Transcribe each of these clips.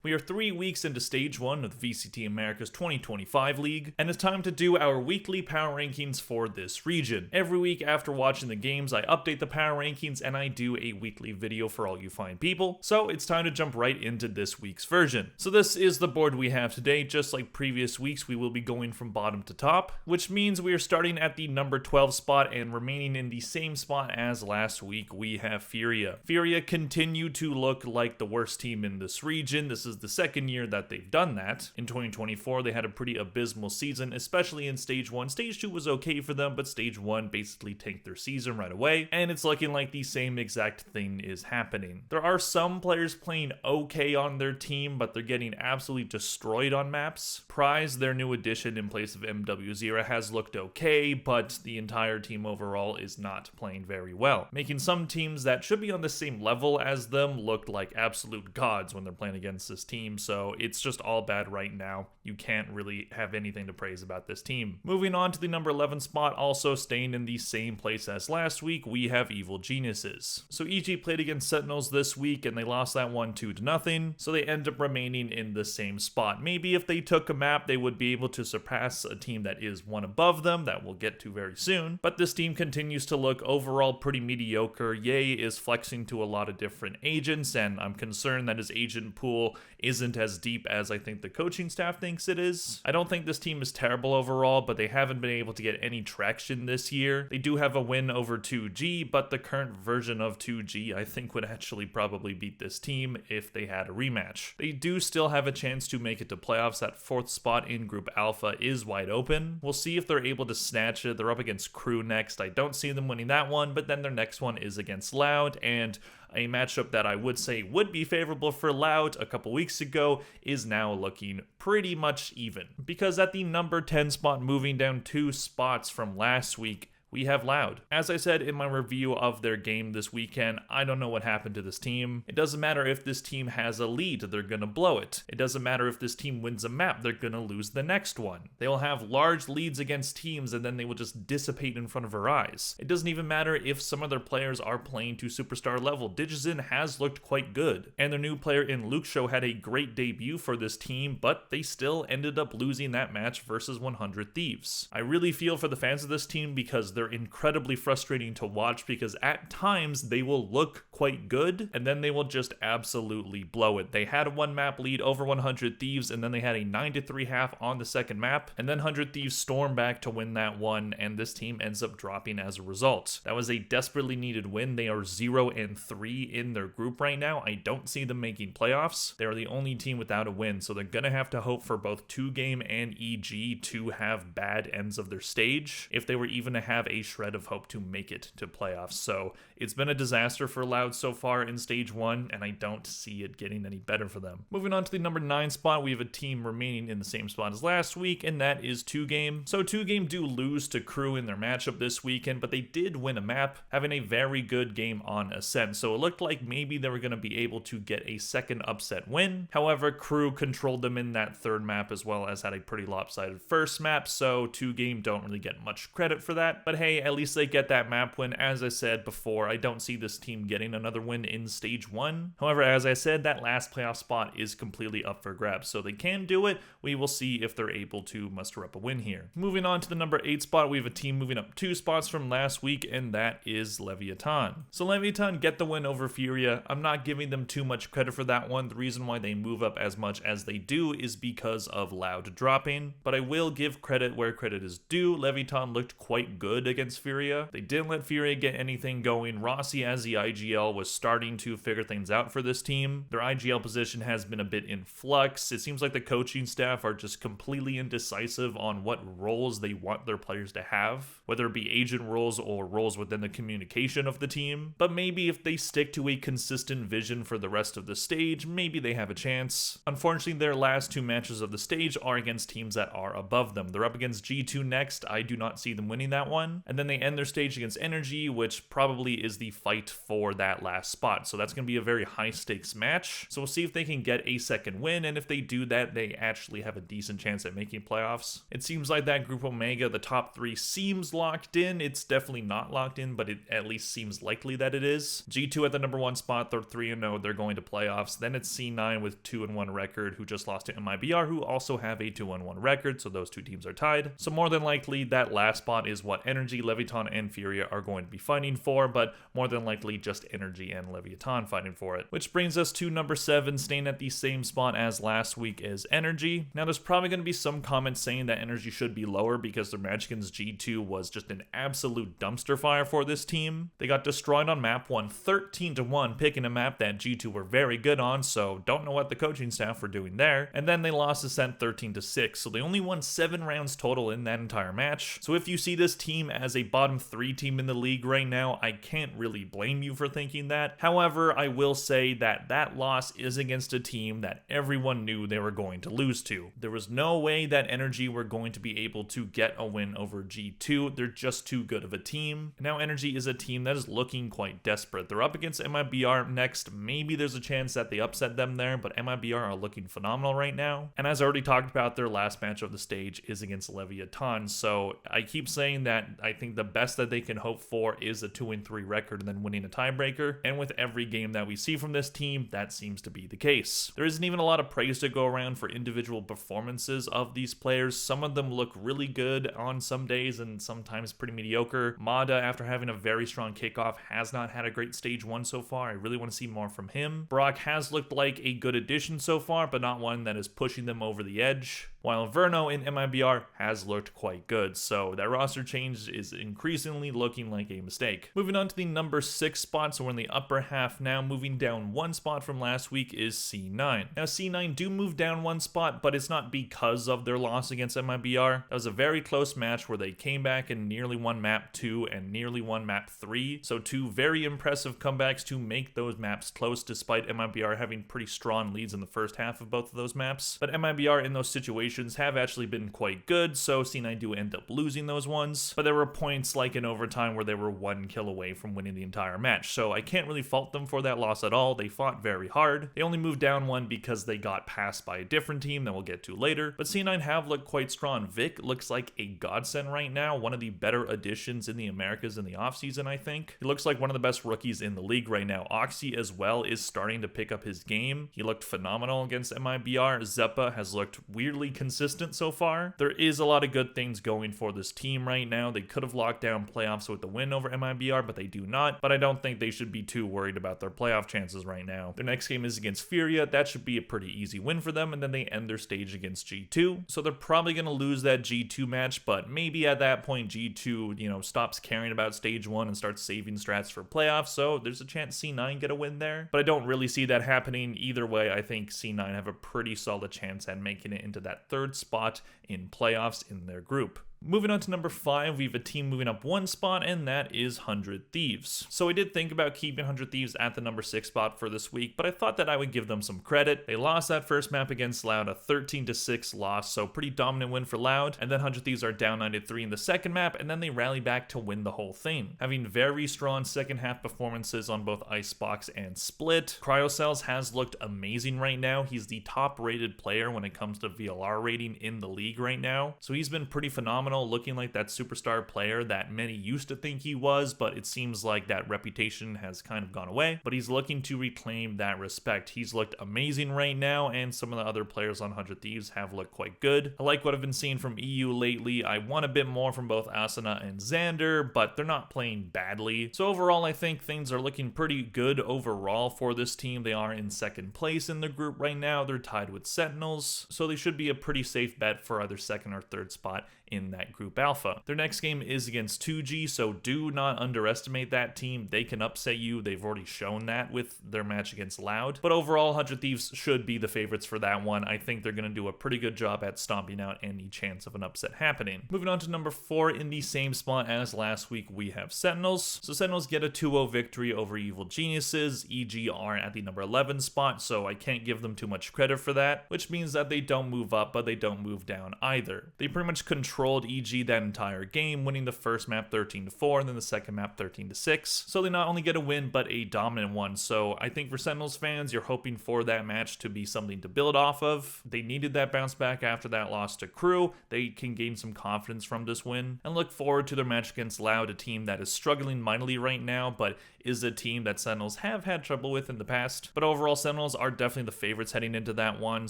We are 3 weeks into Stage 1 of the VCT Americas 2025 League, and it's time to do our weekly power rankings for this region. Every week after watching the games, I update the power rankings and I do a weekly video for all you fine people, so it's time to jump right into this week's version. So this is the board we have today. Just like previous weeks, we will be going from bottom to top, which means we are starting at the number 12 spot and remaining in the same spot as last week. We have Furia. Furia continue to look like the worst team in this region. This is the second year that they've done that. In 2024, they had a pretty abysmal season, especially in Stage 1. Stage 2 was okay for them, but Stage 1 basically tanked their season right away, and it's looking like the same exact thing is happening. There are some players playing okay on their team, but they're getting absolutely destroyed on maps. Prize, their new addition in place of MW0, has looked okay, but the entire team overall is not playing very well, making some teams that should be on the same level as them look like absolute gods when they're playing against this team. So it's just all bad right now. You can't really have anything to praise about this team. Moving on to the number 11 spot, also staying in the same place as last week, we have Evil Geniuses. So EG played against Sentinels this week and they lost that one 2-0, so they end up remaining in the same spot. Maybe if they took a map, they would be able to surpass a team that is one above them, that we'll get to very soon. But this team continues to look overall pretty mediocre. Ye is flexing to a lot of different agents, and I'm concerned that his agent pool isn't as deep as I think the coaching staff thinks it is. I don't think this team is terrible overall, but they haven't been able to get any traction this year. They do have a win over 2G, but the current version of 2G I think would actually probably beat this team if they had a rematch. They do still have a chance to make it to playoffs. That 4th spot in Group Alpha is wide open. We'll see if they're able to snatch it. They're up against Crew next. I don't see them winning that one, but then their next one is against Loud, and a matchup that I would say would be favorable for Loud a couple weeks ago is now looking pretty much even. Because at the number 10 spot, moving down 2 spots from last week, we have Loud. As I said in my review of their game this weekend, I don't know what happened to this team. It doesn't matter if this team has a lead, they're gonna blow it. It doesn't matter if this team wins a map, they're gonna lose the next one. They will have large leads against teams and then they will just dissipate in front of our eyes. It doesn't even matter if some of their players are playing to superstar level. Digizin has looked quite good, and their new player in Luke Show had a great debut for this team, but they still ended up losing that match versus 100 Thieves. I really feel for the fans of this team because they're incredibly frustrating to watch, because at times they will look quite good and then they will just absolutely blow it. They had a 1 map lead over 100 Thieves and then they had a 9-3 half on the second map, and then 100 Thieves storm back to win that one, and this team ends up dropping as a result. That was a desperately needed win. They are 0-3 in their group right now. I don't see them making playoffs. They are the only team without a win, so they're gonna have to hope for both 2Game and EG to have bad ends of their stage if they were even to have a shred of hope to make it to playoffs. So it's been a disaster for Loud so far in Stage 1, and I don't see it getting any better for them. Moving on to the number 9 spot, we have a team remaining in the same spot as last week, and that is 2Game. So 2Game do lose to Crew in their matchup this weekend, but they did win a map, having a very good game on Ascent. So it looked like maybe they were going to be able to get a second upset win. However, Crew controlled them in that 3rd map as well as had a pretty lopsided 1st map, so 2Game don't really get much credit for that. But hey, at least they get that map win. As I said before, I don't see this team getting another win in Stage 1. However, as I said, that last playoff spot is completely up for grabs, so they can do it. We will see if they're able to muster up a win here. Moving on to the number 8 spot, we have a team moving up 2 spots from last week, and that is Leviathan. So Leviathan get the win over Furia. I'm not giving them too much credit for that one. The reason why they move up as much as they do is because of Loud dropping, but I will give credit where credit is due. Leviathan looked quite good against Furia. They didn't let Furia get anything going. Rossi as the IGL was starting to figure things out for this team. Their IGL position has been a bit in flux. It seems like the coaching staff are just completely indecisive on what roles they want their players to have, whether it be agent roles or roles within the communication of the team. But maybe if they stick to a consistent vision for the rest of the stage, maybe they have a chance. Unfortunately, their last 2 matches of the stage are against teams that are above them. They're up against G2 next. I do not see them winning that one. Leviathan. And then they end their stage against Energy, which probably is the fight for that last spot. So that's going to be a very high stakes match. So we'll see if they can get a second win, and if they do that, they actually have a decent chance at making playoffs. It seems like that Group Omega, the top 3, seems locked in. It's definitely not locked in, but it at least seems likely that it is. G2 at the number 1 spot, they're 3-0, they're going to playoffs. Then it's C9 with 2-1 record, who just lost to MIBR, who also have a 2-1 record, so those two teams are tied. So more than likely, that last spot is what Energy, Leviathan, and Furia are going to be fighting for, but more than likely just Energy and Leviathan fighting for it. Which brings us to number 7, staying at the same spot as last week is Energy. Now there's probably going to be some comments saying that Energy should be lower because their match against G2 was just an absolute dumpster fire for this team. They got destroyed on map 1 13-1, picking a map that G2 were very good on, so don't know what the coaching staff were doing there. And then they lost Ascent 13-6, so they only won 7 rounds total in that entire match. So if you see this team as a bottom 3 team in the league right now, I can't really blame you for thinking that. However, I will say that that loss is against a team that everyone knew they were going to lose to. There was no way that Energy were going to be able to get a win over G2. They're just too good of a team. Now Energy is a team that is looking quite desperate. They're up against MIBR next. Maybe there's a chance that they upset them there, but MIBR are looking phenomenal right now. And as I already talked about, their last match of the stage is against Leviathan. So I keep saying that I think the best that they can hope for is a 2-3 record and then winning a tiebreaker. And with every game that we see from this team, that seems to be the case. There isn't even a lot of praise to go around for individual performances of these players. Some of them look really good on some days and sometimes pretty mediocre. Mada, after having a very strong kickoff, has not had a great stage 1 so far. I really want to see more from him. Brock has looked like a good addition so far, but not one that is pushing them over the edge. While Verno in MIBR has looked quite good, so that roster change is increasingly looking like a mistake. Moving on to the number 6 spot, so we're in the upper half now. Moving down 1 spot from last week is C9. Now C9 do move down 1 spot, but it's not because of their loss against MIBR. That was a very close match where they came back and nearly won map 2 and nearly won map 3. So 2 very impressive comebacks to make those maps close, despite MIBR having pretty strong leads in the first half of both of those maps. But MIBR in those situations have actually been quite good, so C9 do end up losing those ones. But there were points like in overtime where they were 1 kill away from winning the entire match, so I can't really fault them for that loss at all. They fought very hard. They only moved down 1 because they got passed by a different team that we'll get to later. But C9 have looked quite strong. Vic looks like a godsend right now, one of the better additions in the Americas in the offseason, I think. He looks like one of the best rookies in the league right now. Oxy as well is starting to pick up his game. He looked phenomenal against MIBR. Zeppa has looked weirdly consistent so far. There is a lot of good things going for this team right now. They could have locked down playoffs with the win over MIBR, but they do not. But I don't think they should be too worried about their playoff chances right now. Their next game is against Furia. That should be a pretty easy win for them, and then they end their stage against G2. So they're probably going to lose that G2 match, but maybe at that point G2, stops caring about stage 1 and starts saving strats for playoffs. So there's a chance C9 get a win there. But I don't really see that happening either way. I think C9 have a pretty solid chance at making it into that 3rd spot in playoffs in their group. Moving on to number 5, we have a team moving up 1 spot, and that is 100 Thieves. So I did think about keeping 100 Thieves at the number 6 spot for this week, but I thought that I would give them some credit. They lost that first map against Loud, a 13-6 loss, so pretty dominant win for Loud, and then 100 Thieves are down 9-3 in the second map, and then they rally back to win the whole thing, having very strong second half performances on both Icebox and Split. Cryocells has looked amazing right now. He's the top rated player when it comes to VLR rating in the league right now, so he's been pretty phenomenal, looking like that superstar player that many used to think he was, but it seems like that reputation has kind of gone away. But he's looking to reclaim that respect. He's looked amazing right now, and some of the other players on 100 Thieves have looked quite good. I like what I've been seeing from EU lately. I want a bit more from both Asuna and Xander, but they're not playing badly. So overall, I think things are looking pretty good overall for this team. They are in 2nd place in the group right now. They're tied with Sentinels, so they should be a pretty safe bet for either 2nd or 3rd spot in that group alpha. Their next game is against 2G, so do not underestimate that team. They can upset you. They've already shown that with their match against Loud. But overall, 100 Thieves should be the favorites for that one. I think they're going to do a pretty good job at stomping out any chance of an upset happening. Moving on to number 4, in the same spot as last week, we have Sentinels. So Sentinels get a 2-0 victory over Evil Geniuses. EG are at the number 11 spot, so I can't give them too much credit for that, which means that they don't move up, but they don't move down either. They pretty much control controlled EG that entire game, winning the first map 13-4 and then the second map 13-6. So they not only get a win, but a dominant one. So I think for Sentinels fans, you're hoping for that match to be something to build off of. They needed that bounce back after that loss to Crew. They can gain some confidence from this win and look forward to their match against Loud, a team that is struggling mightily right now, but is a team that Sentinels have had trouble with in the past. But overall, Sentinels are definitely the favorites heading into that one,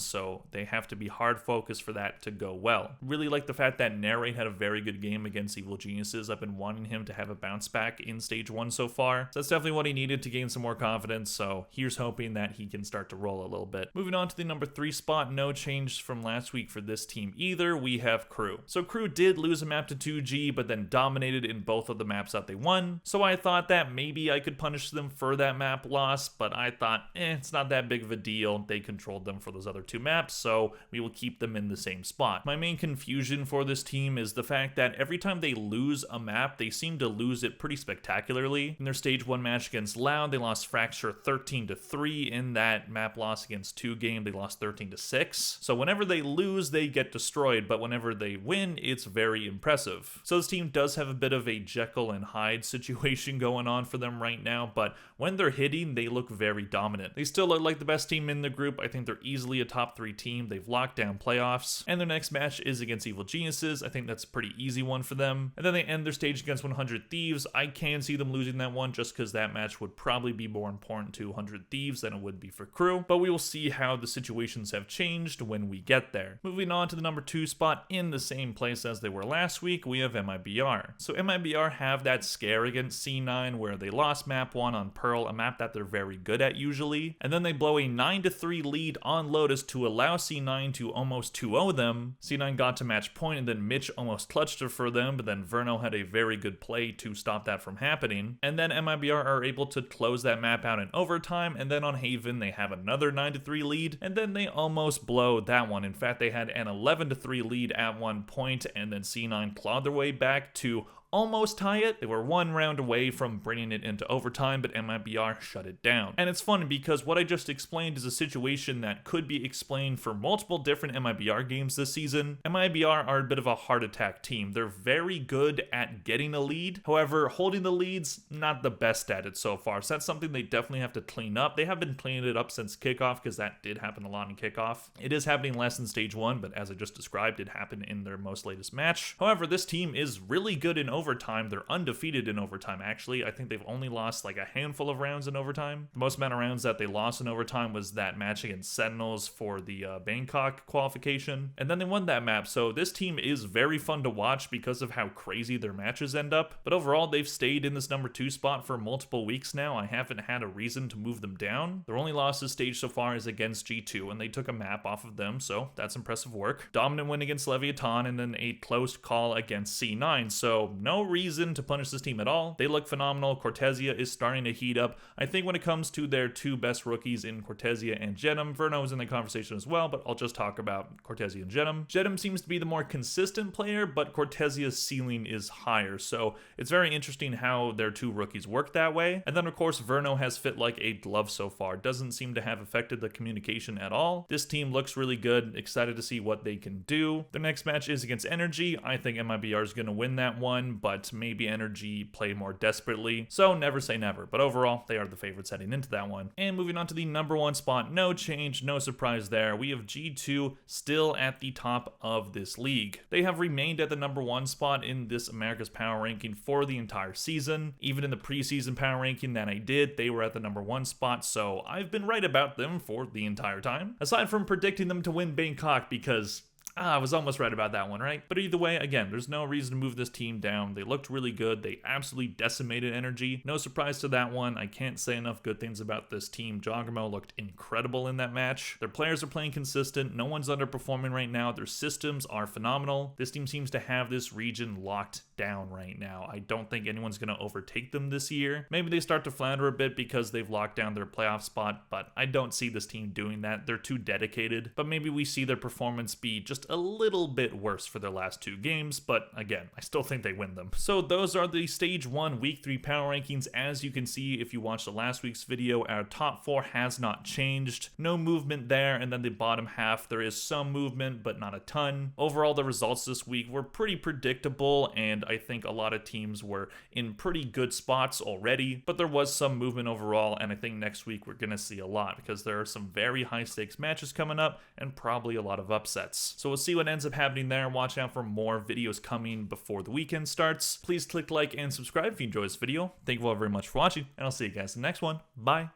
so they have to be hard focused for that to go well. Really like the fact that Narrate had a very good game against Evil Geniuses. I've been wanting him to have a bounce back in stage 1 so far. So that's definitely what he needed to gain some more confidence, so here's hoping that he can start to roll a little bit. Moving on to the number 3 spot, no change from last week for this team either. We have Crew. So Crew did lose a map to 2G, but then dominated in both of the maps that they won. So I thought that maybe I could punish them for that map loss, but I thought, it's not that big of a deal. They controlled them for those other 2 maps, so we will keep them in the same spot. My main confusion for this team is the fact that every time they lose a map, they seem to lose it pretty spectacularly. In their stage 1 match against Loud, they lost Fracture 13-3. In that map loss against 2 game, they lost 13-6. So whenever they lose, they get destroyed, but whenever they win, it's very impressive. So this team does have a bit of a Jekyll and Hyde situation going on for them right now, but when they're hitting, they look very dominant. They still look like the best team in the group. I think they're easily a top 3 team. They've locked down playoffs, and their next match is against Evil Geniuses. I think that's a pretty easy one for them. And then they end their stage against 100 Thieves. I can see them losing that one just because that match would probably be more important to 100 Thieves than it would be for Crew, but we will see how the situations have changed when we get there. Moving on to the number 2 spot in the same place as they were last week, we have MIBR. So MIBR have that scare against C9 where they lost map 1 on Pearl, a map that they're very good at usually, and then they blow a 9-3 lead on Lotus to allow C9 to almost 2-0 them. C9 got to match point, and then Mitch almost clutched it for them, but then Verno had a very good play to stop that from happening. And then MIBR are able to close that map out in overtime, and then on Haven they have another 9-3 lead, and then they almost blow that one. In fact, they had an 11-3 lead at one point, and then C9 clawed their way back to almost tie it. They were 1 round away from bringing it into overtime, but MIBR shut it down. And it's funny because what I just explained is a situation that could be explained for multiple different MIBR games this season. MIBR are a bit of a heart attack team. They're very good at getting a lead. However, holding the leads, not the best at it so far. So that's something they definitely have to clean up. They have been cleaning it up since kickoff because that did happen a lot in kickoff. It is happening less in stage 1, but as I just described, it happened in their most latest match. However, this team is really good in overtime. They're undefeated in overtime, actually. I think they've only lost like a handful of rounds in overtime. The most amount of rounds that they lost in overtime was that match against Sentinels for the Bangkok qualification, and then they won that map. So this team is very fun to watch because of how crazy their matches end up. But overall, they've stayed in this number 2 spot for multiple weeks now. I haven't had a reason to move them down. Their only loss this stage so far is against G2, and they took a map off of them, so that's impressive work. Dominant win against Leviathan, and then a close call against C9, so no reason to punish this team at all. They look phenomenal. Cortesia is starting to heat up. I think when it comes to their 2 best rookies in Cortesia and Jenim, Verno is in the conversation as well, but I'll just talk about Cortesia and Jenim. Jenim seems to be the more consistent player, but Cortesia's ceiling is higher, so it's very interesting how their 2 rookies work that way. And then of course Verno has fit like a glove so far. Doesn't seem to have affected the communication at all. This team looks really good. Excited to see what they can do. The next match is against Energy. I think MIBR is going to win that one, but maybe Energy play more desperately, so never say never. But overall, they are the favorites heading into that one. And moving on to the number 1 spot, no change, no surprise there. We have G2 still at the top of this league. They have remained at the number 1 spot in this America's Power Ranking for the entire season. Even in the preseason power ranking that I did, they were at the number 1 spot, so I've been right about them for the entire time. Aside from predicting them to win Bangkok because I was almost right about that one, right? But either way, again, there's no reason to move this team down. They looked really good. They absolutely decimated Energy. No surprise to that one. I can't say enough good things about this team. Jogramo looked incredible in that match. Their players are playing consistent. No one's underperforming right now. Their systems are phenomenal. This team seems to have this region locked down right now. I don't think anyone's going to overtake them this year. Maybe they start to flounder a bit because they've locked down their playoff spot, but I don't see this team doing that. They're too dedicated. But maybe we see their performance be just just a little bit worse for their last 2 games, but again, I still think they win them. So those are the Stage 1 Week 3 power rankings. As you can see, if you watched the last week's video, our top 4 has not changed. No movement there, and then the bottom half, there is some movement, but not a ton. Overall, the results this week were pretty predictable, and I think a lot of teams were in pretty good spots already, but there was some movement overall, and I think next week we're going to see a lot because there are some very high stakes matches coming up and probably a lot of upsets. So we'll see what ends up happening there. Watch out for more videos coming before the weekend starts. Please click like and subscribe if you enjoyed this video. Thank you all very much for watching, and I'll see you guys in the next one. Bye.